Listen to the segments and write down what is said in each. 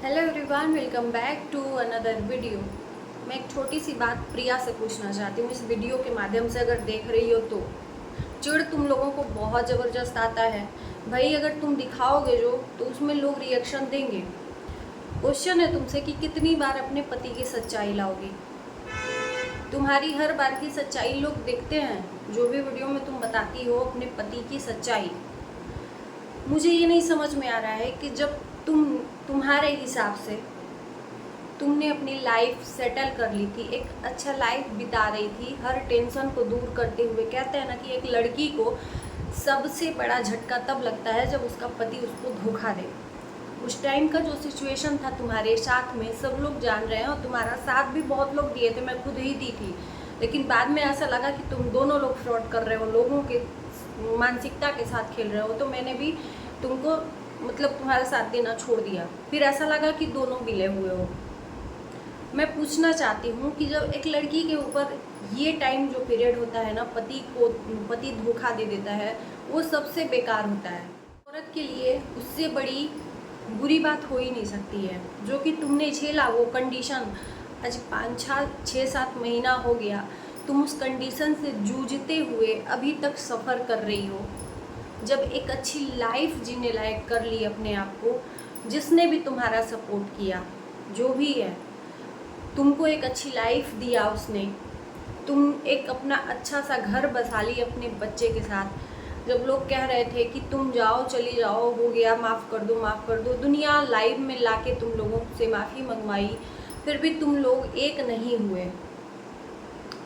Hello everyone, welcome back to another video. मैं एक छोटी सी बात प्रिया से पूछना चाहती हूँ। इस वीडियो के माध्यम से अगर देख रही हो तो चिढ़ तुम लोगों को बहुत ज़बरदस्त आता है भाई। अगर तुम दिखाओगे जो तो उसमें लोग रिएक्शन देंगे। क्वेश्चन है तुमसे कि कितनी बार अपने पति की सच्चाई लाओगी। तुम्हारी हर बार की सच्चाई लोग देखते हैं। जो भी वीडियो में तुम बताती हो अपने पति की सच्चाई, मुझे ये नहीं समझ में आ रहा है कि जब तुम्हारे हिसाब से तुमने अपनी लाइफ सेटल कर ली थी, एक अच्छा लाइफ बिता रही थी, हर टेंशन को दूर करते हुए। कहते हैं ना कि एक लड़की को सबसे बड़ा झटका तब लगता है जब उसका पति उसको धोखा दे। उस टाइम का जो सिचुएशन था तुम्हारे साथ में सब लोग जान रहे हैं, और तुम्हारा साथ भी बहुत लोग दिए थे, मैं खुद ही दी थी। लेकिन बाद में ऐसा लगा कि तुम दोनों लोग फ्रॉड कर रहे हो, लोगों के मानसिकता के साथ खेल रहे हो, तो मैंने भी तुमको तुम्हारा साथ देना छोड़ दिया। फिर ऐसा लगा कि दोनों मिले हुए हो। मैं पूछना चाहती हूँ कि जब एक लड़की के ऊपर ये टाइम जो पीरियड होता है ना, पति धोखा दे देता है, वो सबसे बेकार होता है। औरत के लिए उससे बड़ी बुरी बात हो ही नहीं सकती है। जो कि तुमने झेला वो कंडीशन, आज 5-6-7 महीना हो गया, तुम उस कंडीशन से जूझते हुए अभी तक सफ़र कर रही हो। जब एक अच्छी लाइफ जीने लायक कर ली अपने आप को, जिसने भी तुम्हारा सपोर्ट किया, जो भी है, तुमको एक अच्छी लाइफ दिया उसने, तुम एक अपना अच्छा सा घर बसा ली अपने बच्चे के साथ। जब लोग कह रहे थे कि तुम जाओ, चली जाओ, हो गया, माफ़ कर दो, माफ़ कर दो, दुनिया लाइव में लाके तुम लोगों से माफ़ी मंगवाई, फिर भी तुम लोग एक नहीं हुए।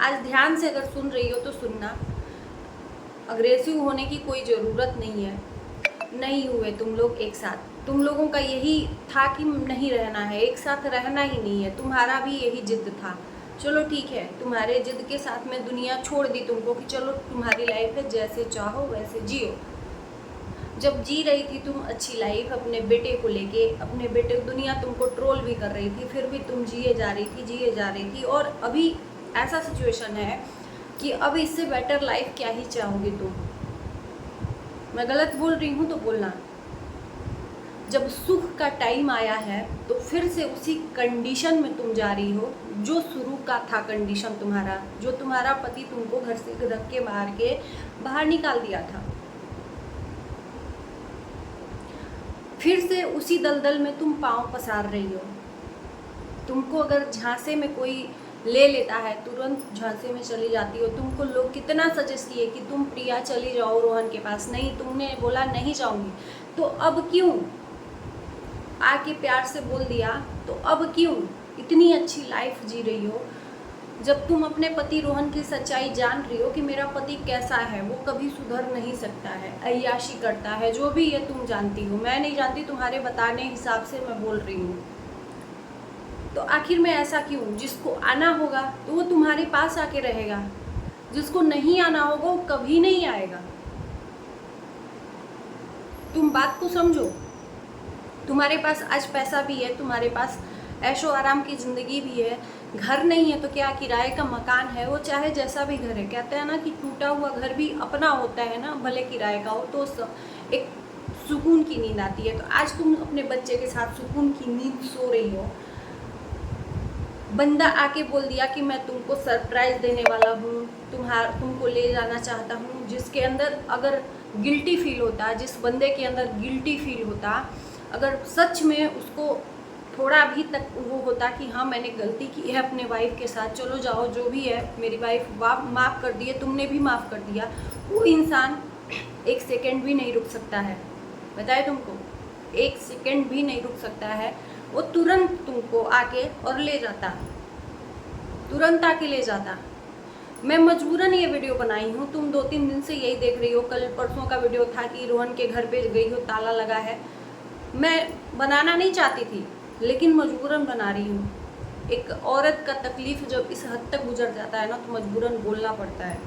आज ध्यान से अगर सुन रही हो तो सुनना, अग्रेसिव होने की कोई ज़रूरत नहीं है। नहीं हुए तुम लोग एक साथ। तुम लोगों का यही था कि नहीं रहना है, एक साथ रहना ही नहीं है। तुम्हारा भी यही जिद था। चलो ठीक है, तुम्हारे जिद के साथ में दुनिया छोड़ दी तुमको कि चलो तुम्हारी लाइफ है, जैसे चाहो वैसे जियो। जब जी रही थी तुम अच्छी लाइफ अपने बेटे को लेके, अपने बेटे, दुनिया तुमको ट्रोल भी कर रही थी, फिर भी तुम जिए जा रही थी। और अभी ऐसा सिचुएशन है कि अब इससे बेटर लाइफ क्या ही चाहोगे तुम। मैं गलत बोल रही हूँ तो बोलना। जब सुख का टाइम आया है तो फिर से उसी कंडीशन में तुम जा रही हो जो शुरू का था कंडीशन तुम्हारा, जो तुम्हारा पति तुमको घर से धक्के मार के बाहर निकाल दिया था। फिर से उसी दलदल में तुम पांव पसार रही हो। तुमको अगर झांसे में कोई ले लेता है, तुरंत झांसे में चली जाती हो। तुमको लोग कितना सजेस्ट किए कि तुम प्रिया चली जाओ रोहन के पास, नहीं, तुमने बोला नहीं जाऊंगी। तो अब क्यों आके प्यार से बोल दिया, तो अब क्यों इतनी अच्छी लाइफ जी रही हो? जब तुम अपने पति रोहन की सच्चाई जान रही हो कि मेरा पति कैसा है, वो कभी सुधर नहीं सकता है, अय्याशी करता है, जो भी ये तुम जानती हो, मैं नहीं जानती, तुम्हारे बताने हिसाब से मैं बोल रही हूँ। तो आखिर में ऐसा क्यों? जिसको आना होगा तो वो तुम्हारे पास आके रहेगा, जिसको नहीं आना होगा वो कभी नहीं आएगा। तुम बात को समझो। तुम्हारे पास आज पैसा भी है, तुम्हारे पास ऐशो आराम की ज़िंदगी भी है, घर नहीं है तो क्या, किराए का मकान है, वो चाहे जैसा भी घर है। कहते हैं ना कि टूटा हुआ घर भी अपना होता है ना, भले किराए का हो, तो एक सुकून की नींद आती है। तो आज तुम अपने बच्चे के साथ सुकून की नींद सो रही हो। बंदा आके बोल दिया कि मैं तुमको सरप्राइज़ देने वाला हूँ, तुमको ले जाना चाहता हूँ, जिसके अंदर अगर गिल्टी फील होता, जिस बंदे के अंदर गिल्टी फील होता, अगर सच में उसको थोड़ा भी तक वो होता कि हाँ मैंने गलती की है अपने वाइफ के साथ, चलो जाओ, जो भी है, मेरी वाइफ माफ़ कर दी है, तुमने भी माफ़ कर दिया, वो इंसान एक सेकेंड भी नहीं रुक सकता है। बताए तुमको, एक सेकेंड भी नहीं रुक सकता है। वो तुरंत तुमको आके और ले जाता, तुरंत आके ले जाता। मैं मजबूरन ये वीडियो बनाई हूँ। तुम 2-3 दिन से यही देख रही हो। कल परसों का वीडियो था कि रोहन के घर पे गई हो, ताला लगा है। मैं बनाना नहीं चाहती थी, लेकिन मजबूरन बना रही हूँ। एक औरत का तकलीफ जब इस हद तक गुजर जाता है ना, तो मजबूरन बोलना पड़ता है।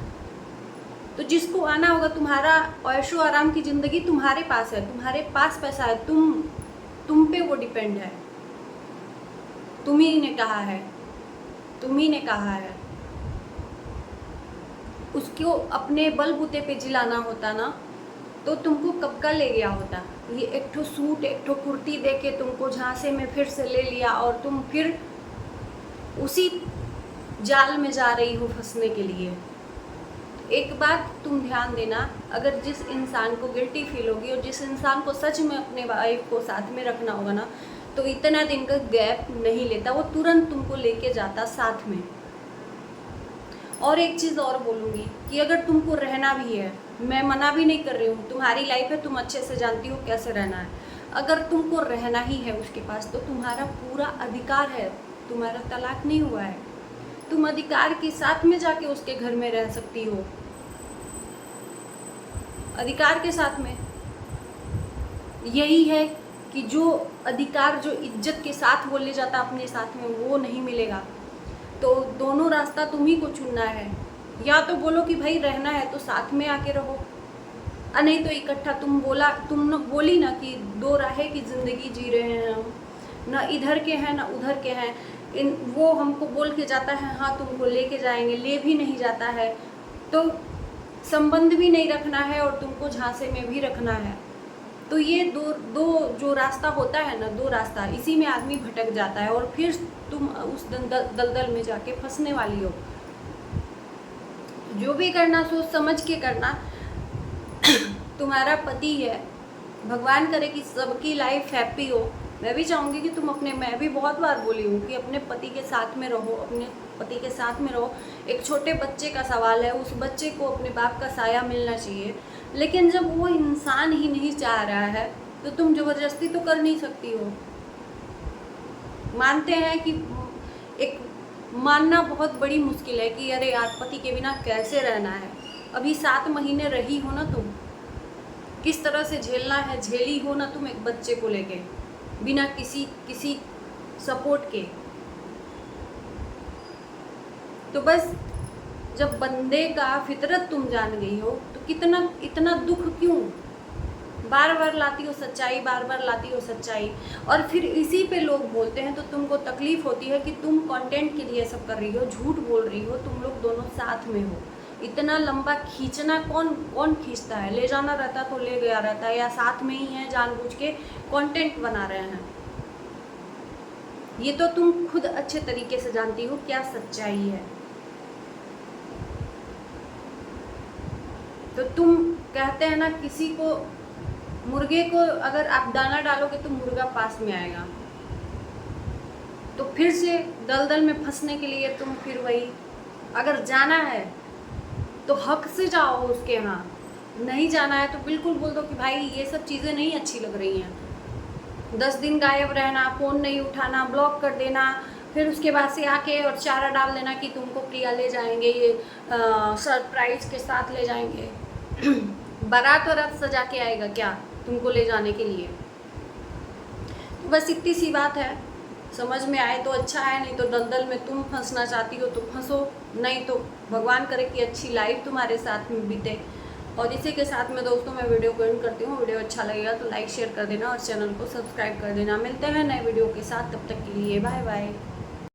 तो जिसको आना होगा, तुम्हारा ऐशो आराम की ज़िंदगी तुम्हारे पास है, तुम्हारे पास पैसा है, तुम पे वो डिपेंड है। तुम ही ने कहा है, तुम ही ने कहा है। उसको अपने बलबूते पे जिलाना होता ना, तो तुमको कब का ले गया होता। ये एक ठो सूट एक ठो कुर्ती दे के तुमको झांसे में फिर से ले लिया और तुम फिर उसी जाल में जा रही हो फंसने के लिए। एक बात तुम ध्यान देना, अगर जिस इंसान को गिल्टी फील होगी और जिस इंसान को सच में अपने वाइफ को साथ में रखना होगा ना, तो इतना दिन का गैप नहीं लेता, वो तुरंत तुमको लेके जाता साथ में। और एक चीज़ और बोलूँगी कि अगर तुमको रहना भी है, मैं मना भी नहीं कर रही हूँ, तुम्हारी लाइफ है, तुम अच्छे से जानती हो कैसे रहना है। अगर तुमको रहना ही है उसके पास तो तुम्हारा पूरा अधिकार है, तुम्हारा तलाक नहीं हुआ है, तुम अधिकार के साथ में जाके उसके घर में रह सकती हो, अधिकार के साथ में। यही है कि जो अधिकार जो इज्जत के साथ वो ले जाता अपने साथ में, वो नहीं मिलेगा। तो दोनों रास्ता तुम ही को चुनना है, या तो बोलो कि भाई रहना है तो साथ में आके रहो, नहीं तो इकट्ठा। तुम बोली ना कि दो राहें की ज़िंदगी जी रहे हैं हम, ना इधर के हैं ना उधर के हैं। वो हमको बोल के जाता है हाँ तुमको लेके जाएंगे, ले भी नहीं जाता है, तो संबंध भी नहीं रखना है और तुमको झांसे में भी रखना है। तो ये दो जो रास्ता होता है ना, दो रास्ता, इसी में आदमी भटक जाता है और फिर तुम उस दलदल में जाके फंसने वाली हो। जो भी करना सोच समझ के करना। तुम्हारा पति है, भगवान करे कि सबकी लाइफ हैप्पी हो। मैं भी चाहूँगी कि मैं भी बहुत बार बोली हूँ कि अपने पति के साथ में रहो, अपने पति के साथ में रहो। एक छोटे बच्चे का सवाल है, उस बच्चे को अपने बाप का साया मिलना चाहिए, लेकिन जब वो इंसान ही नहीं चाह रहा है तो तुम ज़बरदस्ती तो कर नहीं सकती हो। मानते हैं कि एक मानना बहुत बड़ी मुश्किल है कि अरे यार पति के बिना कैसे रहना है। अभी 7 महीने रही हो ना तुम, किस तरह से झेलना है झेली हो ना तुम, एक बच्चे को लेके बिना किसी सपोर्ट के। तो बस जब बंदे का फितरत तुम जान गई हो तो इतना दुख क्यों? बार बार लाती हो सच्चाई, बार बार लाती हो सच्चाई, और फिर इसी पे लोग बोलते हैं तो तुमको तकलीफ होती है कि तुम कंटेंट के लिए सब कर रही हो, झूठ बोल रही हो, तुम लोग दोनों साथ में हो। इतना लंबा खींचना कौन खींचता है? ले जाना रहता तो ले गया रहता है, या साथ में ही है जानबूझ के कंटेंट बना रहे हैं। ये तो तुम खुद अच्छे तरीके से जानती हो क्या सच्चाई है। तो तुम कहते हैं ना, किसी को मुर्गे को अगर आप दाना डालोगे तो मुर्गा पास में आएगा। तो फिर से दलदल में फंसने के लिए तुम फिर वही, अगर जाना है तो हक से जाओ उसके यहाँ, नहीं जाना है तो बिल्कुल बोल दो कि भाई ये सब चीज़ें नहीं अच्छी लग रही हैं। 10 दिन गायब रहना, फ़ोन नहीं उठाना, ब्लॉक कर देना, फिर उसके बाद से आके और चारा डाल देना कि तुमको प्रिया ले जाएंगे, ये सरप्राइज़ के साथ ले जाएंगे। बारात और सजा के आएगा क्या तुमको ले जाने के लिए? तो बस इतनी सी बात है। समझ में आए तो अच्छा है, नहीं तो दलदल में तुम फंसना चाहती हो तो फंसो, नहीं तो भगवान करे कि अच्छी लाइफ तुम्हारे साथ में बीते। और इसी के साथ में दोस्तों मैं वीडियो को एंड करती हूँ। वीडियो अच्छा लगेगा तो लाइक शेयर कर देना और चैनल को सब्सक्राइब कर देना। मिलते हैं नए वीडियो के साथ, तब तक के लिए बाय बाय।